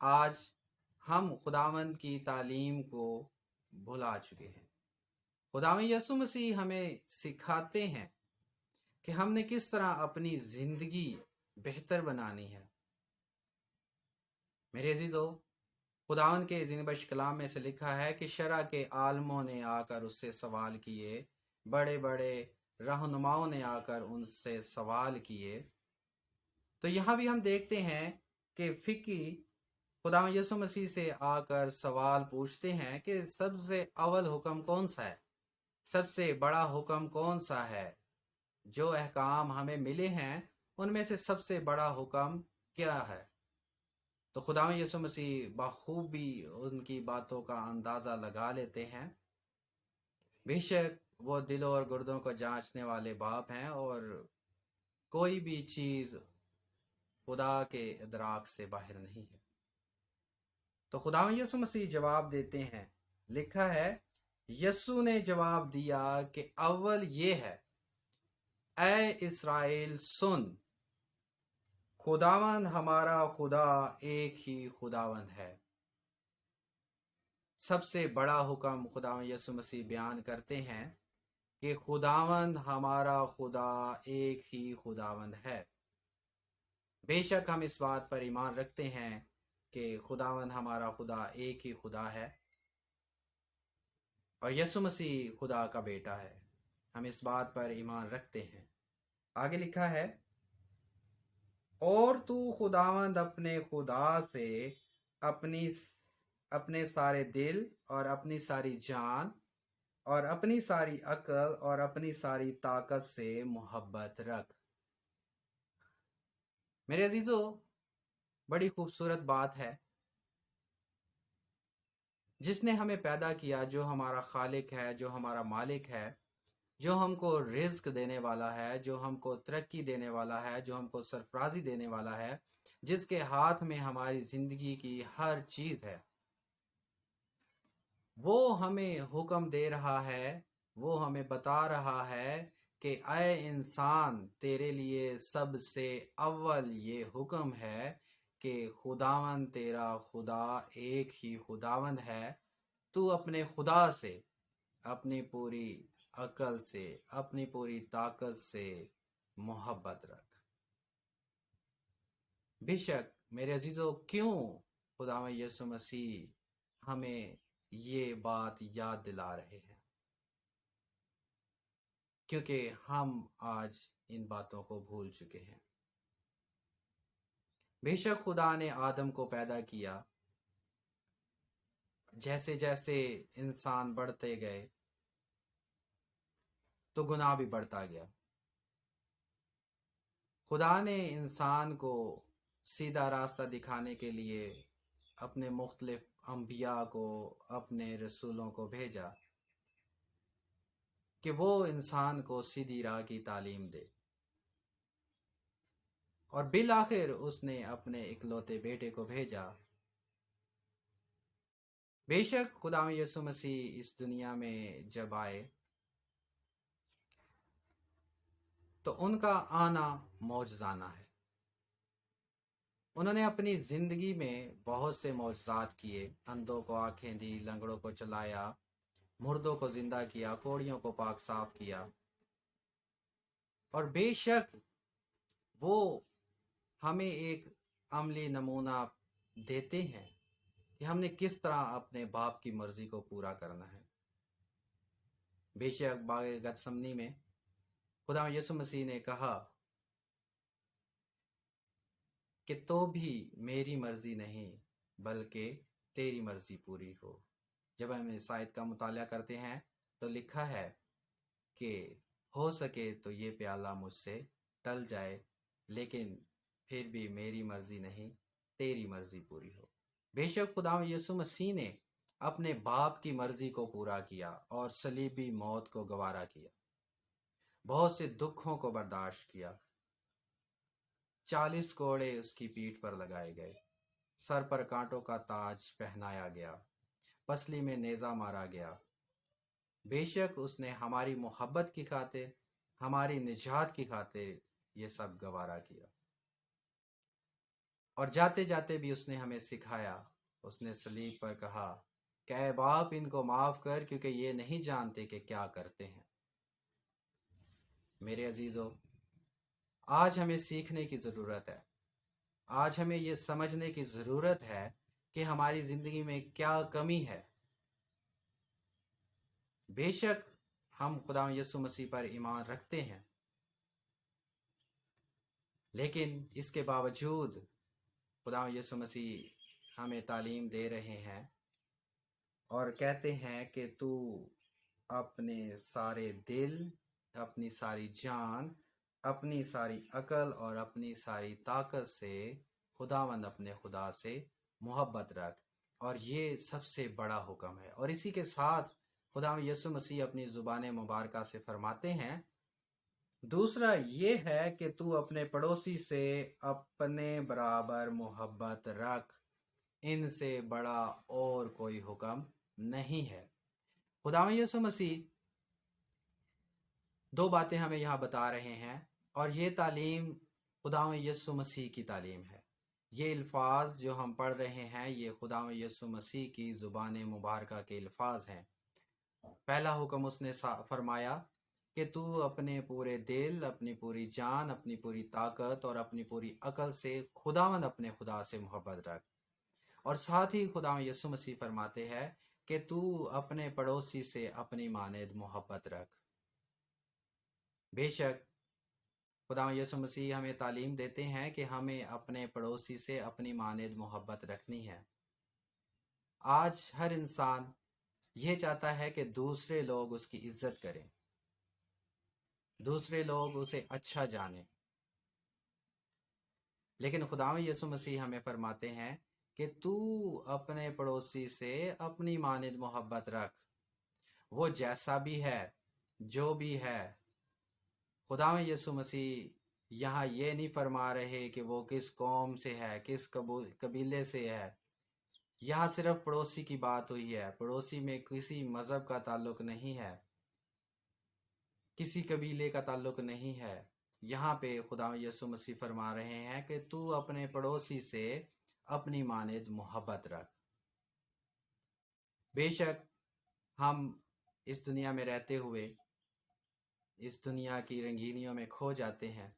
آج ہم خداوند کی تعلیم کو بھلا چکے ہیں۔ خداوند یسوع مسیح ہمیں سکھاتے ہیں کہ ہم نے کس طرح اپنی زندگی بہتر بنانی ہے۔ میرے عزیزو، خداوند کے زندہ بخش کلام میں سے لکھا ہے کہ شرع کے عالموں نے آ کر اس سے سوال کیے، بڑے بڑے رہنماؤں نے آ کر ان سے سوال کیے۔ تو یہاں بھی ہم دیکھتے ہیں کہ فقی خداوند یسوع مسیح سے آ کر سوال پوچھتے ہیں کہ سب سے اول حکم کون سا ہے، سب سے بڑا حکم کون سا ہے، جو احکام ہمیں ملے ہیں ان میں سے سب سے بڑا حکم کیا ہے۔ تو خداوند یسوع مسیح بخوبی ان کی باتوں کا اندازہ لگا لیتے ہیں۔ بے شک وہ دلوں اور گردوں کو جانچنے والے باپ ہیں، اور کوئی بھی چیز خدا کے ادراک سے باہر نہیں ہے۔ تو خداوند یسوع مسیح جواب دیتے ہیں، لکھا ہے یسوع نے جواب دیا کہ اول یہ ہے، اے اسرائیل سن، خداوند ہمارا خدا ایک ہی خداوند ہے۔ سب سے بڑا حکم خداوند یسوع مسیح بیان کرتے ہیں کہ خداوند ہمارا خدا ایک ہی خداوند ہے۔ بے شک ہم اس بات پر ایمان رکھتے ہیں کہ خداوند ہمارا خدا ایک ہی خدا ہے، اور یسوع مسیح خدا کا بیٹا ہے۔ ہم اس بات پر ایمان رکھتے ہیں۔ آگے لکھا ہے، اور تو خداوند اپنے خدا سے اپنے سارے دل اور اپنی ساری جان اور اپنی ساری عقل اور اپنی ساری طاقت سے محبت رکھ۔ میرے عزیزو، بڑی خوبصورت بات ہے، جس نے ہمیں پیدا کیا، جو ہمارا خالق ہے، جو ہمارا مالک ہے، جو ہم کو رزق دینے والا ہے، جو ہم کو ترقی دینے والا ہے، جو ہم کو سرفرازی دینے والا ہے، جس کے ہاتھ میں ہماری زندگی کی ہر چیز ہے، وہ ہمیں حکم دے رہا ہے، وہ ہمیں بتا رہا ہے کہ اے انسان، تیرے لیے سب سے اول یہ حکم ہے کہ خداوند تیرا خدا ایک ہی خداوند ہے۔ تو اپنے خدا سے اپنی پوری عقل سے، اپنی پوری طاقت سے محبت رکھ۔ بے شک میرے عزیزو، کیوں خداوند یسوع مسیح ہمیں یہ بات یاد دلا رہے ہیں؟ کیونکہ ہم آج ان باتوں کو بھول چکے ہیں۔ بے شک خدا نے آدم کو پیدا کیا، جیسے جیسے انسان بڑھتے گئے تو گناہ بھی بڑھتا گیا۔ خدا نے انسان کو سیدھا راستہ دکھانے کے لیے اپنے مختلف انبیاء کو، اپنے رسولوں کو بھیجا کہ وہ انسان کو سیدھی راہ کی تعلیم دے، اور بالآخر اس نے اپنے اکلوتے بیٹے کو بھیجا۔ بے شک خدا یسوع مسیح اس دنیا میں جب آئے تو ان کا آنا معجزانہ ہے۔ انہوں نے اپنی زندگی میں بہت سے معجزات کیے، اندھوں کو آنکھیں دی، لنگڑوں کو چلایا، مردوں کو زندہ کیا، کوڑیوں کو پاک صاف کیا، اور بے شک وہ ہمیں ایک عملی نمونہ دیتے ہیں کہ ہم نے کس طرح اپنے باپ کی مرضی کو پورا کرنا ہے۔ بے شک باغ گتسمنی میں خدا یسوع مسیح نے کہا کہ تو بھی میری مرضی نہیں بلکہ تیری مرضی پوری ہو۔ جب ہم اس آیت کا مطالعہ کرتے ہیں تو لکھا ہے کہ ہو سکے تو یہ پیالہ مجھ سے ٹل جائے، لیکن پھر بھی میری مرضی نہیں، تیری مرضی پوری ہو۔ بے شک خدا یسوع مسیح نے اپنے باپ کی مرضی کو پورا کیا اور صلیبی موت کو گوارا کیا، بہت سے دکھوں کو برداشت کیا، 40 کوڑے اس کی پیٹھ پر لگائے گئے، سر پر کانٹوں کا تاج پہنایا گیا، پسلی میں نیزہ مارا گیا۔ بے شک اس نے ہماری محبت کی خاطر، ہماری نجات کی خاطر یہ سب گوارا کیا، اور جاتے جاتے بھی اس نے ہمیں سکھایا، اس نے صلیب پر کہا کہ اے باپ ان کو معاف کر، کیونکہ یہ نہیں جانتے کہ کیا کرتے ہیں۔ میرے عزیزو، آج ہمیں سیکھنے کی ضرورت ہے، آج ہمیں یہ سمجھنے کی ضرورت ہے کہ ہماری زندگی میں کیا کمی ہے۔ بے شک ہم خدا یسوع مسیح پر ایمان رکھتے ہیں، لیکن اس کے باوجود خدا یسوع مسیح ہمیں تعلیم دے رہے ہیں اور کہتے ہیں کہ تو اپنے سارے دل، اپنی ساری جان، اپنی ساری عقل اور اپنی ساری طاقت سے خداوند اپنے خدا سے محبت رکھ، اور یہ سب سے بڑا حکم ہے۔ اور اسی کے ساتھ خدا یسوع مسیح اپنی زبان مبارکہ سے فرماتے ہیں، دوسرا یہ ہے کہ تو اپنے پڑوسی سے اپنے برابر محبت رکھ، ان سے بڑا اور کوئی حکم نہیں ہے۔ خدا یسوع مسیح دو باتیں ہمیں یہاں بتا رہے ہیں، اور یہ تعلیم خدا یسوع مسیح کی تعلیم ہے۔ یہ الفاظ جو ہم پڑھ رہے ہیں یہ خدا یسوع مسیح کی زبان مبارکہ کے الفاظ ہیں۔ پہلا حکم اس نے فرمایا کہ تو اپنے پورے دل، اپنی پوری جان، اپنی پوری طاقت اور اپنی پوری عقل سے خداوند اپنے خدا سے محبت رکھ، اور ساتھ ہی خدا یسوع مسیح فرماتے ہیں کہ تو اپنے پڑوسی سے اپنی مانند محبت رکھ۔ بے شک خدا یسوع مسیح ہمیں تعلیم دیتے ہیں کہ ہمیں اپنے پڑوسی سے اپنی مانند محبت رکھنی ہے۔ آج ہر انسان یہ چاہتا ہے کہ دوسرے لوگ اس کی عزت کریں، دوسرے لوگ اسے اچھا جانیں، لیکن خدا یسوع مسیح ہمیں فرماتے ہیں کہ تو اپنے پڑوسی سے اپنی مانند محبت رکھ، وہ جیسا بھی ہے، جو بھی ہے۔ خدا یسوع مسیح یہاں یہ نہیں فرما رہے کہ وہ کس قوم سے ہے، کس قبیلے سے ہے۔ یہاں صرف پڑوسی کی بات ہوئی ہے، پڑوسی میں کسی مذہب کا تعلق نہیں ہے، کسی قبیلے کا تعلق نہیں ہے۔ یہاں پہ خدا یسوع مسیح فرما رہے ہیں کہ تو اپنے پڑوسی سے اپنی مانند محبت رکھ۔ بے شک ہم اس دنیا میں رہتے ہوئے اس دنیا کی رنگینیوں میں کھو جاتے ہیں،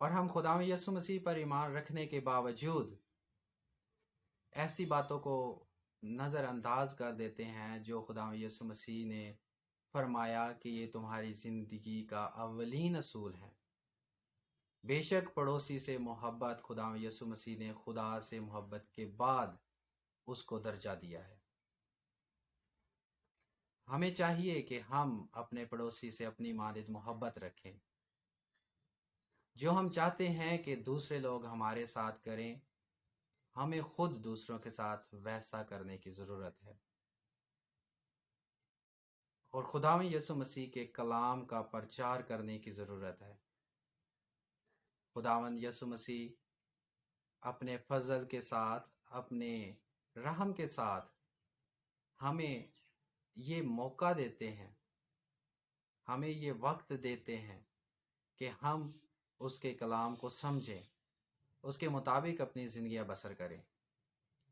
اور ہم خدا یسوع مسیح پر ایمان رکھنے کے باوجود ایسی باتوں کو نظر انداز کر دیتے ہیں جو خدا یسوع مسیح نے فرمایا کہ یہ تمہاری زندگی کا اولین اصول ہے۔ بے شک پڑوسی سے محبت خدا یسوع مسیح نے خدا سے محبت کے بعد اس کو درجہ دیا ہے۔ ہمیں چاہیے کہ ہم اپنے پڑوسی سے اپنی مانند محبت رکھیں۔ جو ہم چاہتے ہیں کہ دوسرے لوگ ہمارے ساتھ کریں، ہمیں خود دوسروں کے ساتھ ویسا کرنے کی ضرورت ہے، اور خداوند یسوع مسیح کے کلام کا پرچار کرنے کی ضرورت ہے۔ خداوند یسوع مسیح اپنے فضل کے ساتھ، اپنے رحم کے ساتھ ہمیں یہ موقع دیتے ہیں، ہمیں یہ وقت دیتے ہیں کہ ہم اس کے کلام کو سمجھیں، اس کے مطابق اپنی زندگیاں بسر کریں۔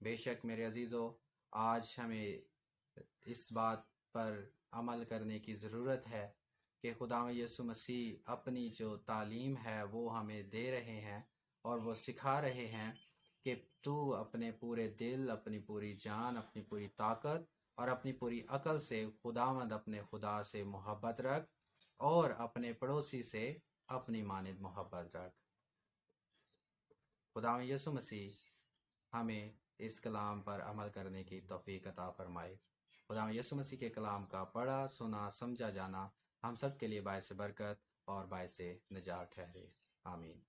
بے شک میرے عزیزو، آج ہمیں اس بات پر عمل کرنے کی ضرورت ہے کہ خداوند یسوع مسیح اپنی جو تعلیم ہے وہ ہمیں دے رہے ہیں، اور وہ سکھا رہے ہیں کہ تو اپنے پورے دل، اپنی پوری جان، اپنی پوری طاقت اور اپنی پوری عقل سے خداوند اپنے خدا سے محبت رکھ، اور اپنے پڑوسی سے اپنی مانند محبت رکھ۔ خداوند یسوع مسیح ہمیں اس کلام پر عمل کرنے کی توفیق عطا فرمائے۔ خداوند یسوع مسیح کے کلام کا پڑھا، سنا، سمجھا جانا ہم سب کے لیے باعث برکت اور باعث نجات ٹھہرے۔ آمین۔